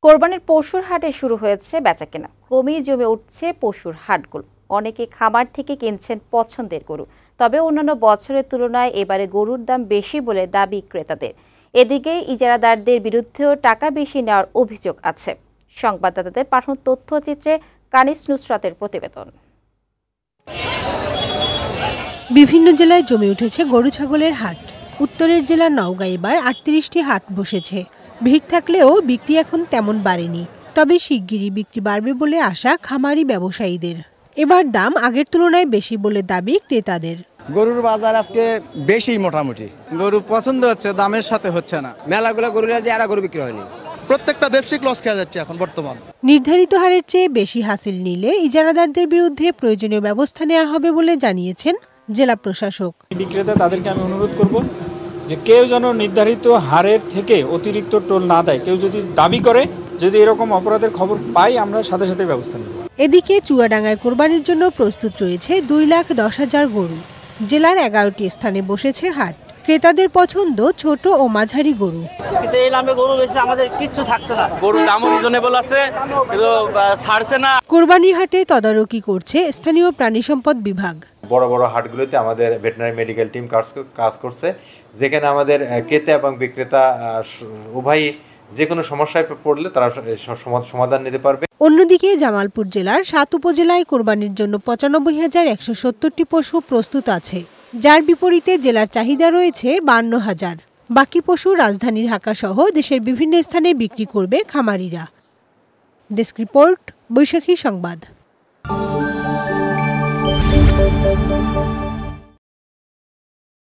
কোরবানির পশুর হাটে শুরু হয়েছে বেচাকেনা। ক্রমেই জমে উঠছে পশুর হাটগুলো। অনেকে খামার থেকে কিনছেন পছন্দের গরু, তবে অন্যান্য বছরের তুলনায় এবারে গরুর দাম বেশি বলে দাবি ক্রেতাদের। এদিকে ইজারাদারদের বিরুদ্ধেও টাকা বেশি নেওয়ার অভিযোগ আছে। সংবাদদাতাদের পাঠানো তথ্যচিত্রে কানিস নুসরাতের প্রতিবেদন। বিভিন্ন জেলায় জমে উঠেছে গরু ছাগলের হাট। উত্তরের জেলার নওগাঁ এবার ৩৮টি হাট বসেছে। ভিড় থাকলেও বিক্রি এখন তেমন বাড়েনি, তবে শিগগিরই বিক্রি বাড়বে বলে আশা খামারি ব্যবসায়ীদের। এবার দাম আগের তুলনায় বেশি বলে দাবি ক্রেতাদের। গরুর বাজার আজকে বেশি, মোটামুটি গরু পছন্দ হচ্ছে, দামের সাথে হচ্ছে না। মেলাগুলো গরু যে আর গরু বিক্রি হয়নি, প্রত্যেকটা ব্যবসায়িক লস খেয়ে যাচ্ছে এখন বর্তমান। নির্ধারিত হারের চেয়ে বেশি হাসিল নিলে ইজারাদারদের বিরুদ্ধে প্রয়োজনীয় ব্যবস্থা নেওয়া হবে বলে জানিয়েছেন জেলা প্রশাসক। বিক্রেতা তাদেরকে আমি অনুরোধ করব যে কেউ যেন নির্ধারিত হারের থেকে অতিরিক্ত টোল না দেয়। কেউ যদি দাবি করে, যদি এরকম অপরাধের খবর পাই, আমরা সাথে সাথে ব্যবস্থা নেব। এদিকে চুয়াডাঙ্গায় কোরবানির জন্য প্রস্তুত রয়েছে 2,10,000 গরু। জেলার 11টি স্থানে বসেছে হাট। ক্রেতাদের পছন্দ ছোট ও মাঝারি গরু। এই নামে গরু বেশি, আমাদের কিচ্ছু থাকছে না। গরুর দামও রিজনেবল আছে, কিন্তু ছাড়ছে না। কোরবানির হাটে তদারকি করছে স্থানীয় প্রাণী সম্পদ বিভাগ। বড় বড় হাটগুলোতে আমাদের ভেটেরিনারি মেডিকেল টিম কাজ করছে, যেখানে আমাদের ক্রেতা এবং বিক্রেতা উভয়ই যে কোনো সমস্যায় পড়লে তারা সমাধান নিতে পারবে। অন্যদিকে জামালপুর জেলার 7 উপজেলায় কোরবানির জন্য 95,170টি পশু প্রস্তুত আছে, যার বিপরীতে জেলার চাহিদা রয়েছে 52,000। বাকি পশু রাজধানী ঢাকা সহ দেশের বিভিন্ন স্থানে বিক্রি করবে খামারিরা। ডেস্ক রিপোর্ট, বৈশাখী সংবাদ।